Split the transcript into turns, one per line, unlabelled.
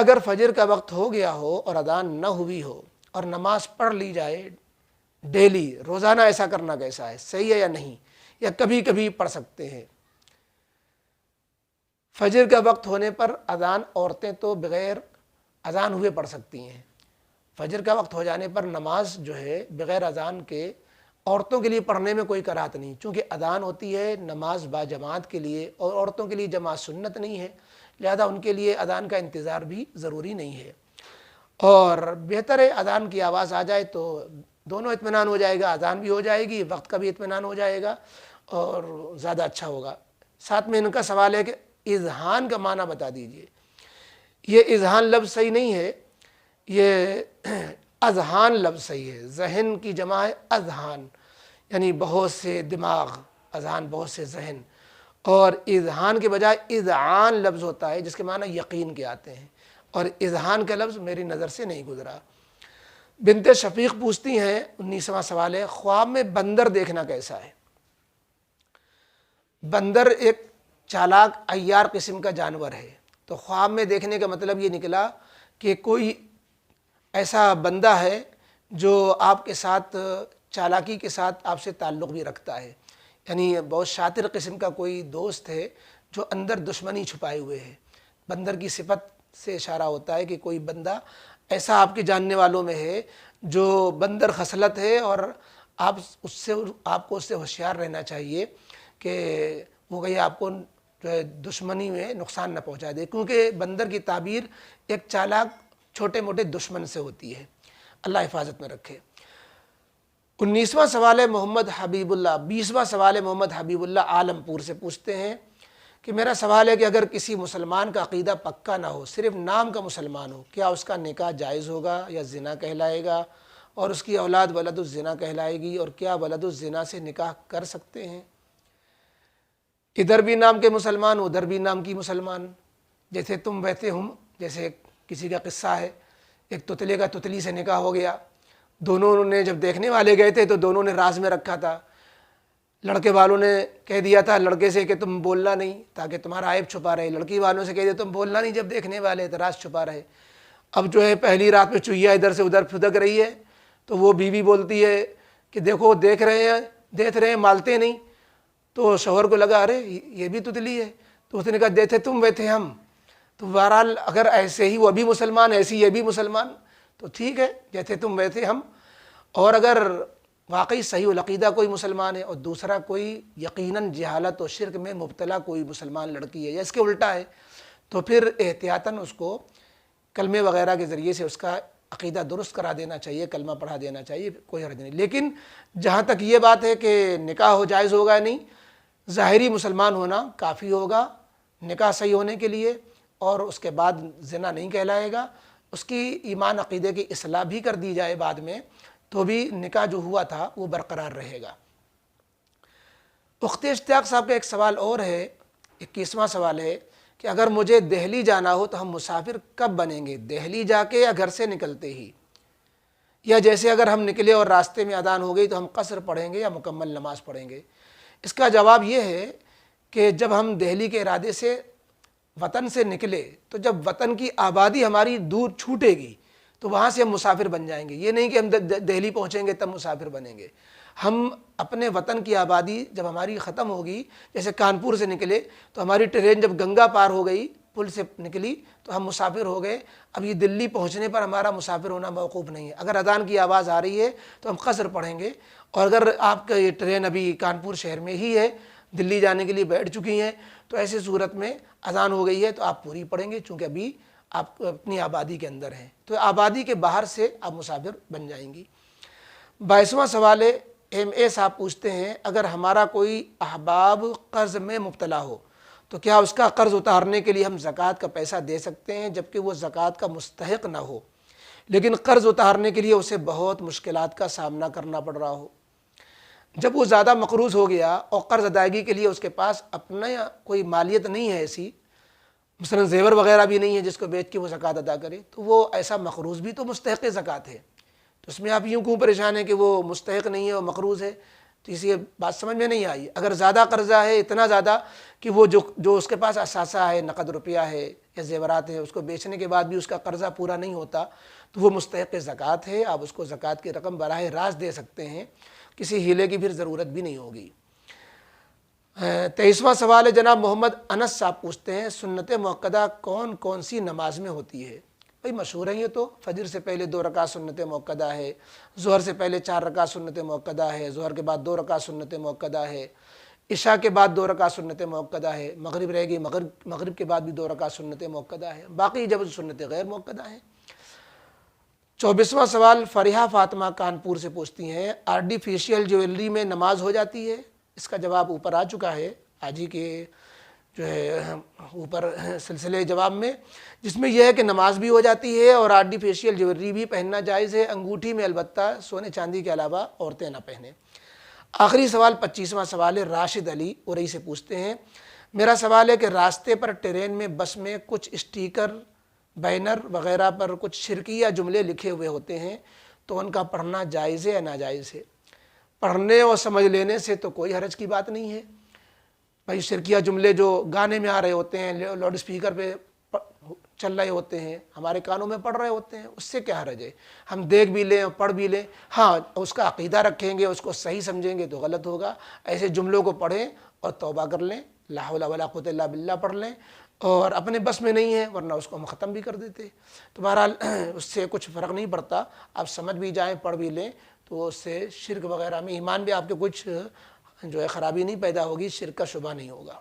اگر فجر کا وقت ہو گیا ہو اور اذان نہ ہوئی ہو اور نماز پڑھ لی جائے ڈیلی، روزانہ ایسا کرنا کیسا ہے، صحیح ہے یا نہیں، یا کبھی کبھی پڑھ سکتے ہیں؟ فجر کا وقت ہونے پر اذان عورتیں تو بغیر اذان ہوئے پڑھ سکتی ہیں، فجر کا وقت ہو جانے پر نماز جو ہے بغیر اذان کے عورتوں کے لیے پڑھنے میں کوئی کراہت نہیں، چونکہ اذان ہوتی ہے نماز با جماعت کے لیے اور عورتوں کے لیے جماعت سنت نہیں ہے، لہذا ان کے لیے اذان کا انتظار بھی ضروری نہیں ہے، اور بہتر ہے اذان کی آواز آ جائے تو دونوں اطمینان ہو جائے گا، اذان بھی ہو جائے گی، وقت کا بھی اطمینان ہو جائے گا اور زیادہ اچھا ہوگا۔ ساتھ میں ان کا سوال ہے کہ اذہان کا معنی بتا دیجئے۔ یہ اذہان لفظ صحیح نہیں ہے، یہ اذہان لفظ صحیح ہے، ذہن کی جمع ہے اذہان، یعنی بہت سے دماغ، اذہان بہت سے ذہن، اور اذہان کے بجائے اذعان لفظ ہوتا ہے جس کے معنی یقین کے آتے ہیں، اور اذہان کا لفظ میری نظر سے نہیں گزرا۔ بنت شفیق پوچھتی ہیں، 19واں سوال ہے، خواب میں بندر دیکھنا کیسا ہے؟ بندر ایک چالاک عیار قسم کا جانور ہے، تو خواب میں دیکھنے کا مطلب یہ نکلا کہ کوئی ایسا بندہ ہے جو آپ کے ساتھ چالاکی کے ساتھ آپ سے تعلق بھی رکھتا ہے، یعنی بہت شاطر قسم کا کوئی دوست ہے جو اندر دشمنی چھپائے ہوئے ہے۔ بندر کی صفت سے اشارہ ہوتا ہے کہ کوئی بندہ ایسا آپ کے جاننے والوں میں ہے جو بندر خصلت ہے، اور آپ کو اس سے ہوشیار رہنا چاہیے کہ وہ کہیں آپ کو جو ہے دشمنی میں نقصان نہ پہنچا دے، کیونکہ بندر کی تعبیر ایک چالاک چھوٹے موٹے دشمن سے ہوتی ہے، اللہ حفاظت میں رکھے۔ 19واں سوال ہے محمد حبیب اللہ، 20واں سوال ہے محمد حبیب اللہ عالم پور سے پوچھتے ہیں کہ میرا سوال ہے کہ اگر کسی مسلمان کا عقیدہ پکا نہ ہو، صرف نام کا مسلمان ہو، کیا اس کا نکاح جائز ہوگا یا زنا کہلائے گا، اور اس کی اولاد ولد الزنا کہلائے گی، اور کیا ولد الزنا سے نکاح کر سکتے ہیں؟ ادھر بھی نام کے مسلمان، ادھر بھی نام کی مسلمان، جیسے تم ویسے ہم، جیسے کسی کا قصہ ہے، ایک تتلے کا تتلی سے نکاح ہو گیا، دونوں نے جب دیکھنے والے گئے تھے تو دونوں نے راز میں رکھا تھا، لڑکے والوں نے کہہ دیا تھا لڑکے سے کہ تم بولنا نہیں تاکہ تمہارا عیب چھپا رہے، لڑکی والوں سے کہہ دیا تم بولنا نہیں جب دیکھنے والے تو راز چھپا رہے۔ اب جو ہے پہلی رات میں چوہیا ادھر سے ادھر پھدک رہی ہے، تو وہ بیوی بولتی ہے کہ دیکھو دیکھ رہے ہیں مالتے نہیں، تو شوہر کو لگا ارے یہ بھی تتلی ہے، تو اس نے کہا دیکھے تم ویسے ہم، تو بہرحال اگر ایسے ہی وہ بھی مسلمان ایسی یہ بھی مسلمان تو ٹھیک ہے، جیسے تم ویسے ہم، اور اگر واقعی صحیح العقیدہ کوئی مسلمان ہے اور دوسرا کوئی یقیناً جہالت و شرک میں مبتلا کوئی مسلمان لڑکی ہے یا اس کے الٹا ہے، تو پھر احتیاطاً اس کو کلمے وغیرہ کے ذریعے سے اس کا عقیدہ درست کرا دینا چاہیے، کلمہ پڑھا دینا چاہیے، کوئی حرج نہیں۔ لیکن جہاں تک یہ بات ہے کہ نکاح ہو جائز ہوگا نہیں، ظاہری مسلمان ہونا کافی ہوگا نکاح صحیح ہونے کے لیے، اور اس کے بعد زنا نہیں کہلائے گا، اس کی ایمان عقیدے کی اصلاح بھی کر دی جائے بعد میں تو بھی نکاح جو ہوا تھا وہ برقرار رہے گا۔ اخت اشتیاق صاحب کا ایک سوال اور ہے، 21واں سوال ہے کہ اگر مجھے دہلی جانا ہو تو ہم مسافر کب بنیں گے، دہلی جا کے یا گھر سے نکلتے ہی، یا جیسے اگر ہم نکلے اور راستے میں اذان ہو گئی تو ہم قصر پڑھیں گے یا مکمل نماز پڑھیں گے؟ اس کا جواب یہ ہے کہ جب ہم دہلی کے ارادے سے وطن سے نکلے تو جب وطن کی آبادی ہماری دور چھوٹے گی تو وہاں سے ہم مسافر بن جائیں گے، یہ نہیں کہ ہم دہلی پہنچیں گے تب مسافر بنیں گے۔ ہم اپنے وطن کی آبادی جب ہماری ختم ہوگی، جیسے کانپور سے نکلے تو ہماری ٹرین جب گنگا پار ہو گئی، پل سے نکلی تو ہم مسافر ہو گئے، اب یہ دلی پہنچنے پر ہمارا مسافر ہونا موقوف نہیں ہے۔ اگر اذان کی آواز آ رہی ہے تو ہم قصر پڑھیں گے، اور اگر آپ کا یہ ٹرین ابھی کانپور شہر میں ہی ہے، دلی جانے کے لیے بیٹھ چکی ہیں، تو ایسی صورت میں اذان ہو گئی ہے تو آپ پوری پڑھیں گے، چونکہ ابھی آپ اپنی آبادی کے اندر ہیں، تو آبادی کے باہر سے آپ مسافر بن جائیں گی۔ 22واں سوال ہے، ایم اے صاحب پوچھتے ہیں اگر ہمارا کوئی احباب قرض میں مبتلا ہو تو کیا اس کا قرض اتارنے کے لیے ہم زکوٰۃ کا پیسہ دے سکتے ہیں جبکہ وہ زکوٰۃ کا مستحق نہ ہو، لیکن قرض اتارنے کے لیے اسے بہت مشکلات کا سامنا کرنا پڑ رہا ہو؟ جب وہ زیادہ مقروض ہو گیا اور قرض ادائیگی کے لیے اس کے پاس اپنا کوئی مالیت نہیں ہے، ایسی مثلا زیور وغیرہ بھی نہیں ہے جس کو بیچ کے وہ زکوٰۃ ادا کرے، تو وہ ایسا مقروض بھی تو مستحق زکوٰۃ ہے، تو اس میں آپ یوں کیوں پریشان ہیں کہ وہ مستحق نہیں ہے وہ مقروض ہے؟ تو اس لیے بات سمجھ میں نہیں آئی۔ اگر زیادہ قرضہ ہے، اتنا زیادہ کہ وہ جو اس کے پاس اثاثہ ہے، نقد روپیہ ہے یا زیورات ہیں اس کو بیچنے کے بعد بھی اس کا قرضہ پورا نہیں ہوتا تو وہ مستحق زکوٰۃ ہے، آپ اس کو زکوٰۃ کی رقم براہ راست دے سکتے ہیں، کسی ہیلے کی پھر ضرورت بھی نہیں ہوگی۔ 23واں سوال ہے، جناب محمد انس صاحب پوچھتے ہیں سنت موقدہ کون کون سی نماز میں ہوتی ہے؟ بھائی مشہور ہے یہ تو، فجر سے پہلے 2 رکعت سنت موقدہ ہے، ظہر سے پہلے 4 رکعت سنت موقدہ ہے، ظہر کے بعد 2 رکعت سنت موقدہ ہے، عشاء کے بعد 2 رکعت سنت موقدہ ہے، مغرب رہ گئی، مغرب کے بعد بھی 2 رکعت سنت موقدہ ہے، باقی جب سنت غیر موقدہ ہیں۔ 24واں سوال فریحہ فاطمہ کانپور سے پوچھتی ہیں آرٹیفیشیل جیولری میں نماز ہو جاتی ہے؟ اس کا جواب اوپر آ چکا ہے آج ہی کے جو ہے اوپر سلسلے جواب میں، جس میں یہ ہے کہ نماز بھی ہو جاتی ہے اور آرٹیفیشیل جیولری بھی پہننا جائز ہے، انگوٹھی میں البتہ سونے چاندی کے علاوہ عورتیں نہ پہنیں۔ آخری سوال 25واں سوال ہے، راشد علی ارئی سے پوچھتے ہیں میرا سوال ہے کہ راستے پر ٹرین میں بس میں کچھ اسٹیکر بینر وغیرہ پر کچھ شرکیہ جملے لکھے ہوئے ہوتے ہیں تو ان کا پڑھنا جائز ہے یا ناجائز ہے؟ پڑھنے اور سمجھ لینے سے تو کوئی حرج کی بات نہیں ہے، بھائی شرکیہ جملے جو گانے میں آ رہے ہوتے ہیں، لاؤڈ اسپیکر پہ چل رہے ہوتے ہیں، ہمارے کانوں میں پڑھ رہے ہوتے ہیں، اس سے کیا حرج ہے؟ ہم دیکھ بھی لیں اور پڑھ بھی لیں، ہاں اس کا عقیدہ رکھیں گے، اس کو صحیح سمجھیں گے تو غلط ہوگا۔ ایسے جملوں کو پڑھیں اور توبہ کر لیں، لا حول ولا قوۃ الا باللہ پڑھ لیں، اور اپنے بس میں نہیں ہے ورنہ اس کو ہم ختم بھی کر دیتے۔ تو بہرحال اس سے کچھ فرق نہیں پڑتا، آپ سمجھ بھی جائیں پڑھ بھی لیں تو اس سے شرک وغیرہ میں ایمان بھی آپ کے کچھ جو ہے خرابی نہیں پیدا ہوگی، شرک کا شبہ نہیں ہوگا۔